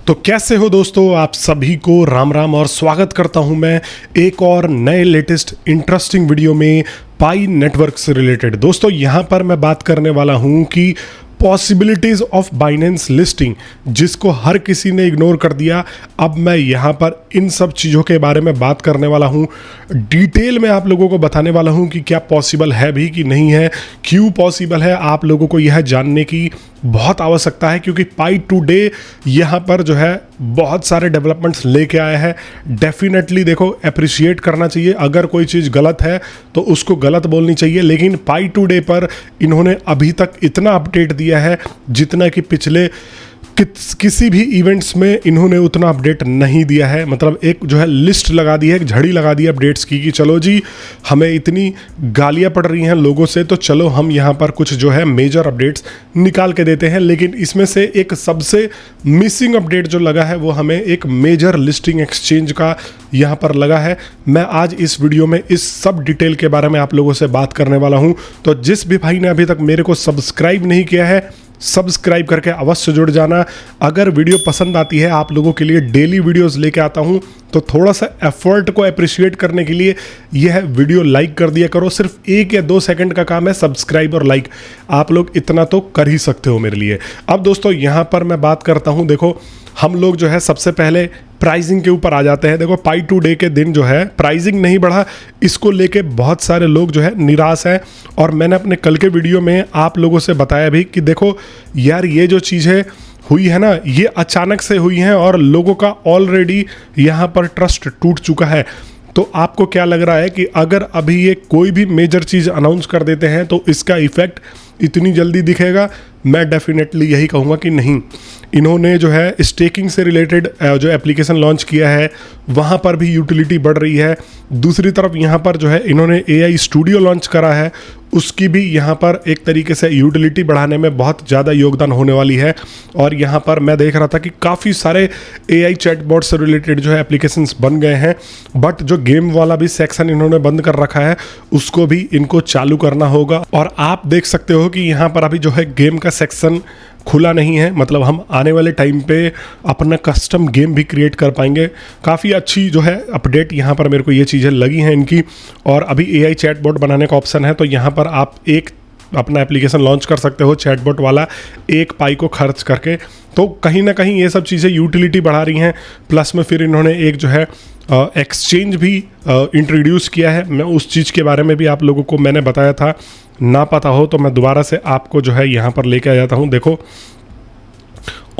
तो कैसे हो दोस्तों, आप सभी को राम राम और स्वागत करता हूं मैं एक और नए लेटेस्ट इंटरेस्टिंग वीडियो में पाई नेटवर्क से रिलेटेड। दोस्तों यहां पर मैं बात करने वाला हूं कि पॉसिबिलिटीज़ ऑफ बाइनेंस लिस्टिंग, जिसको हर किसी ने इग्नोर कर दिया। अब मैं यहाँ पर इन सब चीज़ों के बारे में बात करने वाला हूँ, डिटेल में आप लोगों को बताने वाला हूँ कि क्या पॉसिबल है भी कि नहीं है, क्यों पॉसिबल है। आप लोगों को यह जानने की बहुत आवश्यकता है क्योंकि पाई टुडे यहाँ पर जो है बहुत सारे डेवलपमेंट्स लेके आया है। डेफिनेटली देखो, अप्रिशिएट करना चाहिए। अगर कोई चीज़ गलत है तो उसको गलत बोलनी चाहिए, लेकिन पाई टुडे पर इन्होंने अभी तक इतना अपडेट दिया है जितना कि पिछले किसी भी इवेंट्स में इन्होंने उतना अपडेट नहीं दिया है। मतलब एक जो है लिस्ट लगा दी है, एक झड़ी लगा दी है अपडेट्स की कि चलो जी हमें इतनी गालियां पड़ रही हैं लोगों से, तो चलो हम यहाँ पर कुछ जो है मेजर अपडेट्स निकाल के देते हैं। लेकिन इसमें से एक सबसे मिसिंग अपडेट जो लगा है वो हमें एक मेजर लिस्टिंग एक्सचेंज का यहाँ पर लगा है। मैं आज इस वीडियो में इस सब डिटेल के बारे में आप लोगों से बात करने वाला हूँ। तो जिस भी भाई ने अभी तक मेरे को सब्सक्राइब नहीं किया है, सब्सक्राइब करके अवश्य जुड़ जाना। अगर वीडियो पसंद आती है, आप लोगों के लिए डेली वीडियोस लेके आता हूं, तो थोड़ा सा एफर्ट को अप्रिशिएट करने के लिए यह वीडियो लाइक कर दिया करो। सिर्फ 1 या 2 सेकंड का काम है, सब्सक्राइब और लाइक। आप लोग इतना तो कर ही सकते हो मेरे लिए। अब दोस्तों यहां पर मैं बात करता हूं, देखो हम लोग जो है सबसे पहले प्राइसिंग के ऊपर आ जाते हैं। देखो पाई टुडे के दिन जो है प्राइसिंग नहीं बढ़ा, इसको लेके बहुत सारे लोग जो है निराश हैं। और मैंने अपने कल के वीडियो में आप लोगों से बताया भी कि देखो यार ये जो चीज़ें हुई है ना, ये अचानक से हुई हैं और लोगों का ऑलरेडी यहाँ पर ट्रस्ट टूट चुका है। तो आपको क्या लग रहा है कि अगर अभी ये कोई भी मेजर चीज़ अनाउंस कर देते हैं तो इसका इफेक्ट इतनी जल्दी दिखेगा? मैं डेफिनेटली यही कहूँगा कि नहीं। इन्होंने जो है स्टेकिंग से रिलेटेड जो एप्लीकेशन लॉन्च किया है वहाँ पर भी यूटिलिटी बढ़ रही है। दूसरी तरफ यहाँ पर जो है इन्होंने AI स्टूडियो लॉन्च करा है, उसकी भी यहाँ पर एक तरीके से यूटिलिटी बढ़ाने में बहुत ज़्यादा योगदान होने वाली है। और यहाँ पर मैं देख रहा था कि काफ़ी सारे AI चैटबॉट से रिलेटेड जो है एप्लीकेशंस बन गए हैं, बट जो गेम वाला भी सेक्शन इन्होंने बंद कर रखा है उसको भी इनको चालू करना होगा। और आप देख सकते हो कि यहाँ पर अभी जो है गेम का सेक्शन खुला नहीं है, मतलब हम आने वाले टाइम पे अपना कस्टम गेम भी क्रिएट कर पाएंगे। काफ़ी अच्छी जो है अपडेट यहाँ पर मेरे को ये चीज़ें लगी हैं इनकी। और अभी AI चैटबॉट बनाने का ऑप्शन है, तो यहाँ पर आप एक अपना एप्लीकेशन लॉन्च कर सकते हो चैटबॉट वाला 1 पाई को खर्च करके। तो कहीं ना कहीं ये सब चीज़ें यूटिलिटी बढ़ा रही हैं। प्लस में फिर इन्होंने एक जो है एक्सचेंज भी इंट्रोड्यूस किया है। मैं उस चीज़ के बारे में भी आप लोगों को मैंने बताया था, ना पता हो तो मैं दोबारा से आपको जो है यहाँ पर लेके आ जाता हूँ। देखो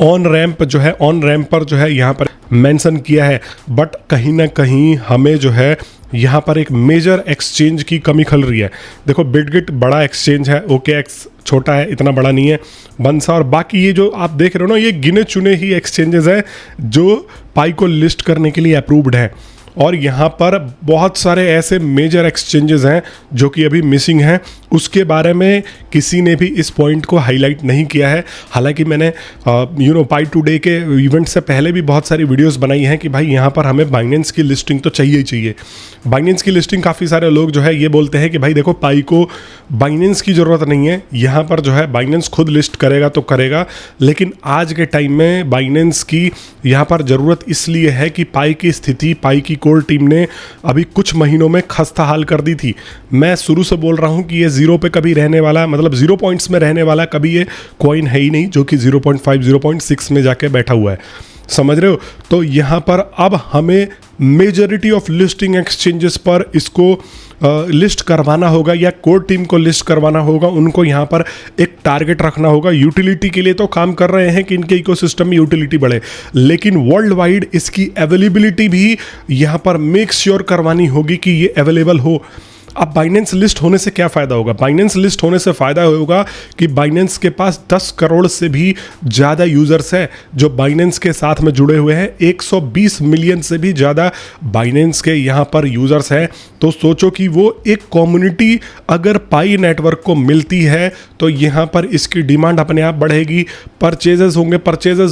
ऑन रैम्प जो है, ऑन रैम्प पर जो है यहाँ पर मेंशन किया है, बट कहीं ना कहीं हमें जो है यहाँ पर एक मेजर एक्सचेंज की कमी खल रही है। देखो बिटगिट बड़ा एक्सचेंज है, OKX छोटा है, इतना बड़ा नहीं है। बंसा और बाकी ये जो आप देख रहे हो ना, ये गिने चुने ही एक्सचेंजेस हैं जो पाई को लिस्ट करने के लिए अप्रूव्ड है। और यहाँ पर बहुत सारे ऐसे मेजर एक्सचेंजेस हैं जो कि अभी मिसिंग हैं, उसके बारे में किसी ने भी इस पॉइंट को हाईलाइट नहीं किया है। हालांकि मैंने पाई टुडे के इवेंट से पहले भी बहुत सारी वीडियोस बनाई हैं कि भाई यहाँ पर हमें बाइनेंस की लिस्टिंग तो चाहिए ही चाहिए। बाइनेंस की लिस्टिंग काफ़ी सारे लोग जो है ये बोलते हैं कि भाई देखो पाई को बाइनेंस की ज़रूरत नहीं है, यहाँ पर जो है बाइनेंस खुद लिस्ट करेगा तो करेगा। लेकिन आज के टाइम में बाइनेंस की यहाँ पर ज़रूरत इसलिए है कि पाई की स्थिति, पाई की कोर टीम ने अभी कुछ महीनों में खस्ता हाल कर दी थी। मैं शुरू से बोल रहा हूँ कि ये 0 पे कभी रहने वाला, मतलब 0 पॉइंट्स में रहने वाला कभी ये कॉइन है ही नहीं, जो कि 0.5 0.6 में जाके बैठा हुआ है, समझ रहे हो। तो यहाँ पर अब हमें मेजॉरिटी ऑफ लिस्टिंग एक्सचेंजेस पर इसको लिस्ट करवाना होगा या कोर टीम को लिस्ट करवाना होगा। उनको यहाँ पर एक टारगेट रखना होगा। यूटिलिटी के लिए तो काम कर रहे हैं कि इनके इकोसिस्टम में यूटिलिटी बढ़े, लेकिन वर्ल्ड वाइड इसकी अवेलेबिलिटी भी यहाँ पर मेक श्योर करवानी होगी कि ये अवेलेबल हो। अब बाइनेंस लिस्ट होने से क्या फ़ायदा होगा? बाइनेंस लिस्ट होने से फ़ायदा होगा कि बाइनेंस के पास 10 करोड़ से भी ज़्यादा यूज़र्स हैं जो बाइनेंस के साथ में जुड़े हुए हैं। 120 मिलियन से भी ज़्यादा बाइनेंस के यहाँ पर यूज़र्स हैं। तो सोचो कि वो एक कम्युनिटी अगर पाई नेटवर्क को मिलती है तो यहाँ पर इसकी डिमांड अपने आप बढ़ेगी। परचेजेस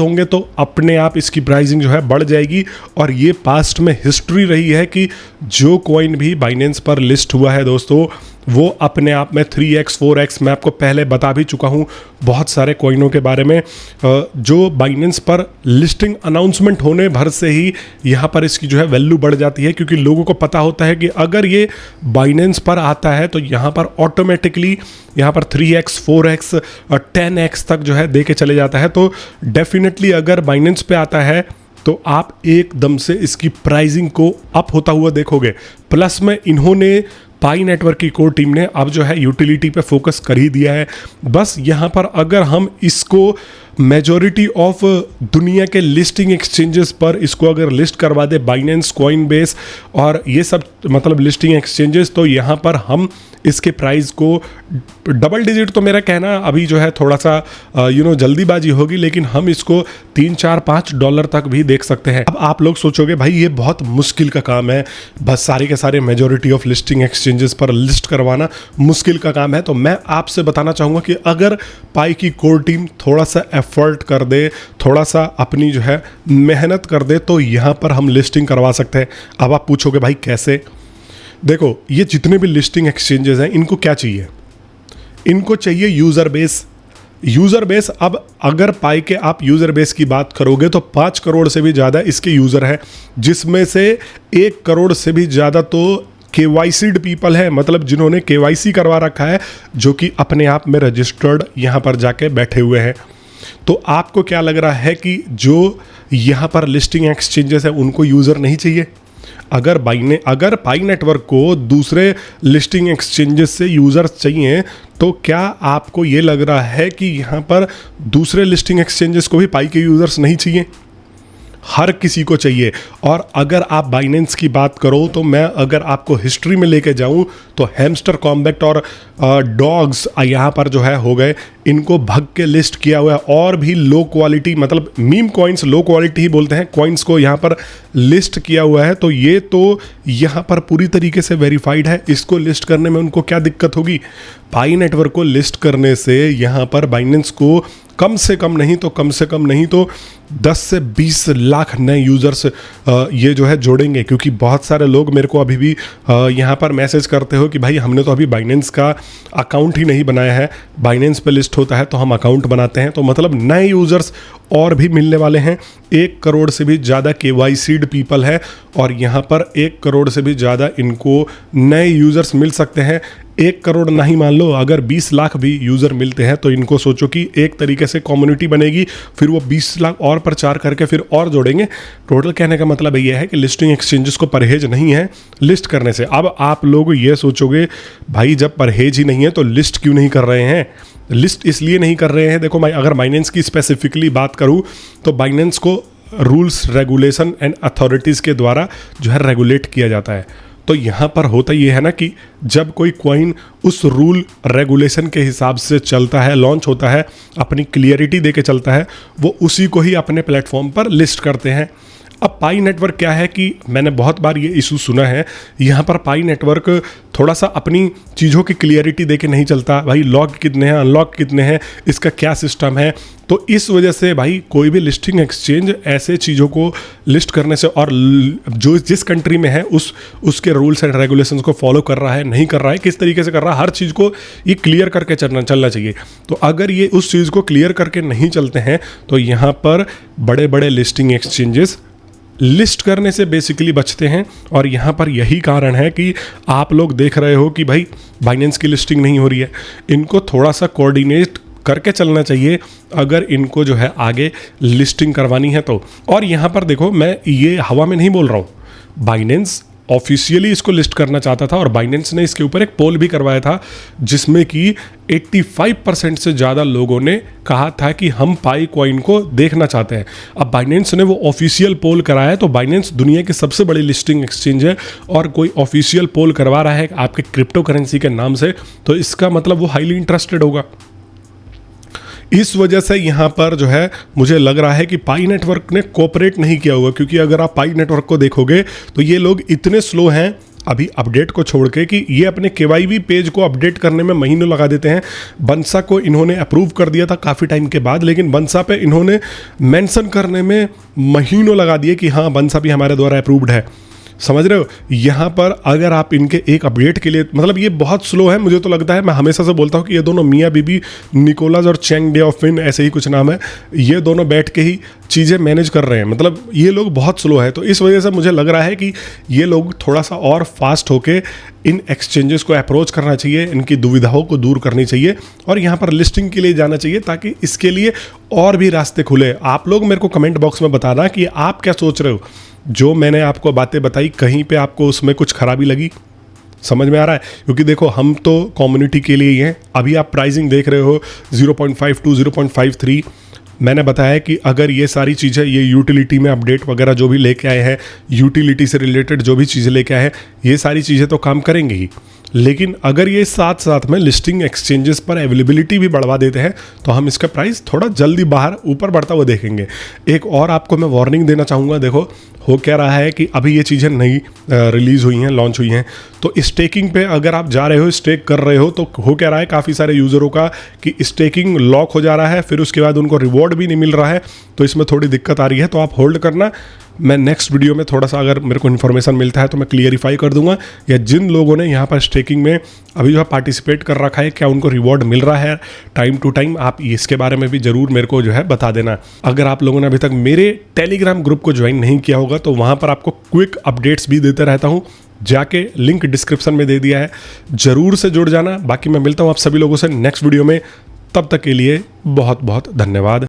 होंगे तो अपने आप इसकी प्राइसिंग जो है बढ़ जाएगी। और ये पास्ट में हिस्ट्री रही है कि जो कॉइन भी बाइनेंस पर लिस्ट हुआ है दोस्तों वो अपने आप में 3x 4x मैं आपको पहले बता भी चुका हूँ बहुत सारे कॉइनों के बारे में। जो बाइनेंस पर लिस्टिंग अनाउंसमेंट होने भर से ही यहाँ पर इसकी जो है वैल्यू बढ़ जाती है, क्योंकि लोगों को पता होता है कि अगर ये बाइनेंस पर आता है तो यहाँ पर ऑटोमेटिकली यहाँ पर 3x 4x और 10x तक जो है दे के चले जाता है। तो डेफिनेटली अगर बाइनेंस पे आता है तो आप एकदम से इसकी प्राइसिंग को अप होता हुआ देखोगे। प्लस में इन्होंने पाई नेटवर्क की कोर टीम ने अब जो है यूटिलिटी पे फोकस कर ही दिया है। बस यहाँ पर अगर हम इसको मेजॉरिटी ऑफ दुनिया के लिस्टिंग एक्सचेंजेस पर इसको अगर लिस्ट करवा दे, बाइनेंस, कॉइनबेस और ये सब मतलब लिस्टिंग एक्सचेंजेस, तो यहाँ पर हम इसके प्राइस को डबल डिजिट, तो मेरा कहना अभी जो है थोड़ा सा जल्दीबाजी होगी, लेकिन हम इसको $3-4-5 तक भी देख सकते हैं। अब आप लोग सोचोगे भाई ये बहुत मुश्किल का काम है, बस सारे के सारे मेजॉरिटी ऑफ लिस्टिंग एक्सचेंजेस पर लिस्ट करवाना मुश्किल का काम है। तो मैं आपसे बताना चाहूँगा कि अगर पाई की कोर टीम थोड़ा सा एफर्ट कर दे, थोड़ा सा अपनी जो है मेहनत कर दे, तो यहाँ पर हम लिस्टिंग करवा सकते हैं। अब आप पूछोगे भाई कैसे? देखो ये जितने भी लिस्टिंग एक्सचेंजेस हैं इनको क्या चाहिए? इनको चाहिए यूज़र बेस। यूज़र बेस, अब अगर पाई के आप यूज़र बेस की बात करोगे तो 5 करोड़ से भी ज़्यादा इसके यूज़र हैं, जिसमें से 1 करोड़ से भी ज़्यादा तो KYC'd पीपल है, मतलब जिन्होंने KYC करवा रखा है, जो कि अपने आप में रजिस्टर्ड यहाँ पर जाके बैठे हुए हैं। तो आपको क्या लग रहा है कि जो यहाँ पर लिस्टिंग एक्सचेंजेस है उनको यूज़र नहीं चाहिए? अगर पाई नेटवर्क को दूसरे लिस्टिंग एक्सचेंजेस से यूज़र्स चाहिए, तो क्या आपको ये लग रहा है कि यहाँ पर दूसरे लिस्टिंग एक्सचेंजेस को भी पाई के यूज़र्स नहीं चाहिए? हर किसी को चाहिए। और अगर आप बाइनेंस की बात करो तो मैं अगर आपको हिस्ट्री में लेके जाऊं तो हैमस्टर कॉम्बैक्ट और डॉग्स यहाँ पर जो है हो गए, इनको भग के लिस्ट किया हुआ है। और भी लो क्वालिटी, मतलब मीम कॉइन्स, लो क्वालिटी ही बोलते हैं, कॉइन्स को यहाँ पर लिस्ट किया हुआ है। तो ये तो यहाँ पर पूरी तरीके से वेरीफाइड है। इसको लिस्ट करने में उनको क्या दिक्कत होगी? पाई नेटवर्क को लिस्ट करने से यहाँ पर बाइनेंस को कम से कम नहीं तो 10 से 20 लाख नए यूज़र्स ये जो है जोड़ेंगे। क्योंकि बहुत सारे लोग मेरे को अभी भी यहाँ पर मैसेज करते हो कि भाई हमने तो अभी बाइनेंस का अकाउंट ही नहीं बनाया है, बाइनेंस पे लिस्ट होता है तो हम अकाउंट बनाते हैं। तो मतलब नए यूज़र्स और भी मिलने वाले हैं। 1 करोड़ से भी ज़्यादा KYC'd पीपल है और यहाँ पर 1 करोड़ से भी ज़्यादा इनको नए यूज़र्स मिल सकते हैं। 1 करोड़ नहीं मान लो, अगर 20 लाख भी यूज़र मिलते हैं तो इनको सोचो कि एक तरीके से कम्युनिटी बनेगी, फिर वो 20 लाख और प्रचार करके फिर और जोड़ेंगे। टोटल कहने का मतलब ये है कि लिस्टिंग एक्सचेंजेस को परहेज नहीं है लिस्ट करने से। अब आप लोग ये सोचोगे भाई जब परहेज ही नहीं है तो लिस्ट क्यों नहीं कर रहे हैं? लिस्ट इसलिए नहीं कर रहे हैं, देखो मैं अगर बाइनेंस की स्पेसिफिकली बात करूं तो बाइनेंस को रूल्स, रेगुलेशन एंड अथॉरिटीज़ के द्वारा जो है रेगुलेट किया जाता है। तो यहाँ पर होता ये है ना कि जब कोई कॉइन उस रूल रेगुलेशन के हिसाब से चलता है, लॉन्च होता है, अपनी क्लियरिटी दे के चलता है, वो उसी को ही अपने प्लेटफॉर्म पर लिस्ट करते हैं। अब पाई नेटवर्क क्या है कि मैंने बहुत बार ये इशू सुना है, यहाँ पर पाई नेटवर्क थोड़ा सा अपनी चीज़ों की क्लियरिटी दे के नहीं चलता। भाई लॉक कितने हैं, अनलॉक कितने हैं, इसका क्या सिस्टम है। तो इस वजह से भाई कोई भी लिस्टिंग एक्सचेंज ऐसे चीज़ों को लिस्ट करने से, और जो जिस कंट्री में है उसके रूल्स एंड रेगुलेशंस को फॉलो कर रहा है, नहीं कर रहा है, किस तरीके से कर रहा है, हर चीज़ को ये क्लियर करके चलना चाहिए। तो अगर ये उस चीज़ को क्लियर करके नहीं चलते हैं तो यहाँ पर बड़े बड़े लिस्टिंग एक्सचेंजेस लिस्ट करने से बेसिकली बचते हैं। और यहाँ पर यही कारण है कि आप लोग देख रहे हो कि भाई बाइनेंस की लिस्टिंग नहीं हो रही है। इनको थोड़ा सा कोऑर्डिनेट करके चलना चाहिए अगर इनको जो है आगे लिस्टिंग करवानी है तो। और यहाँ पर देखो, मैं ये हवा में नहीं बोल रहा हूँ, बाइनेंस ऑफिशियली इसको लिस्ट करना चाहता था और बाइनेंस ने इसके ऊपर एक पोल भी करवाया था जिसमें कि 85% से ज़्यादा लोगों ने कहा था कि हम पाई कॉइन को देखना चाहते हैं। अब बाइनेंस ने वो ऑफिशियल पोल कराया है, तो बाइनेंस दुनिया की सबसे बड़ी लिस्टिंग एक्सचेंज है और कोई ऑफिशियल पोल करवा रहा है आपके क्रिप्टो करेंसी के नाम से, तो इसका मतलब वो हाईली इंटरेस्टेड होगा। इस वजह से यहाँ पर जो है मुझे लग रहा है कि पाई नेटवर्क ने कोऑपरेट नहीं किया होगा। क्योंकि अगर आप पाई नेटवर्क को देखोगे तो ये लोग इतने स्लो हैं अभी अपडेट को छोड़ के कि ये अपने KYB पेज को अपडेट करने में महीनों लगा देते हैं। बंसा को इन्होंने अप्रूव कर दिया था काफ़ी टाइम के बाद, लेकिन बंसा पे इन्होंने मेंशन करने में महीनों लगा दिए कि हाँ बंसा भी हमारे द्वारा अप्रूव्ड है। समझ रहे हो। यहाँ पर अगर आप इनके एक अपडेट के लिए, मतलब ये बहुत स्लो है, मुझे तो लगता है, मैं हमेशा से बोलता हूँ कि ये दोनों मियाँ बीबी निकोलस और चैंग डे ऑफ विन, ऐसे ही कुछ नाम है, ये दोनों बैठ के ही चीज़ें मैनेज कर रहे हैं। मतलब ये लोग बहुत स्लो है, तो इस वजह से मुझे लग रहा है कि ये लोग थोड़ा सा और फास्ट होके इन एक्सचेंजेस को अप्रोच करना चाहिए, इनकी दुविधाओं को दूर करनी चाहिए और यहाँ पर लिस्टिंग के लिए जाना चाहिए, ताकि इसके लिए और भी रास्ते खुले। आप लोग मेरे को कमेंट बॉक्स में बताना कि आप क्या सोच रहे हो। जो मैंने आपको बातें बताई, कहीं पे आपको उसमें कुछ खराबी लगी? समझ में आ रहा है? क्योंकि देखो, हम तो कम्युनिटी के लिए ही हैं। अभी आप प्राइसिंग देख रहे हो 0.52, 0.53। मैंने बताया कि अगर ये सारी चीज़ें, ये यूटिलिटी में अपडेट वगैरह जो भी लेके आए हैं, यूटिलिटी से रिलेटेड जो भी चीज़ें लेके आए हैं, ये सारी चीज़ें तो काम करेंगे ही, लेकिन अगर ये साथ साथ में लिस्टिंग एक्सचेंजेस पर अवेलेबिलिटी भी बढ़वा देते हैं तो हम इसका प्राइस थोड़ा जल्दी बाहर ऊपर बढ़ता हुआ देखेंगे। एक और आपको मैं वार्निंग देना चाहूँगा। देखो, हो क्या रहा है कि अभी ये चीज़ें नई रिलीज़ हुई हैं, लॉन्च हुई हैं, तो स्टेकिंग पे अगर आप जा रहे हो, स्टेक कर रहे हो, तो हो क्या रहा है काफ़ी सारे यूज़रों का कि स्टेकिंग लॉक हो जा रहा है, फिर उसके बाद उनको रिवॉर्ड भी नहीं मिल रहा है, तो इसमें थोड़ी दिक्कत आ रही है। तो आप होल्ड करना, मैं नेक्स्ट वीडियो में थोड़ा सा अगर मेरे को इन्फॉर्मेशन मिलता है तो मैं क्लियरिफाई कर दूंगा, या जिन लोगों ने यहाँ पर स्टेकिंग में अभी जो है पार्टिसिपेट कर रखा है, क्या उनको रिवॉर्ड मिल रहा है टाइम टू टाइम, आप इसके बारे में भी ज़रूर मेरे को जो है बता देना। अगर आप लोगों ने अभी तक मेरे टेलीग्राम ग्रुप को ज्वाइन नहीं किया होगा तो वहाँ पर आपको क्विक अपडेट्स भी देते रहता हूँ, जाके लिंक डिस्क्रिप्शन में दे दिया है, ज़रूर से जुड़ जाना। बाकी मैं मिलता हूँ आप सभी लोगों से नेक्स्ट वीडियो में, तब तक के लिए बहुत बहुत धन्यवाद।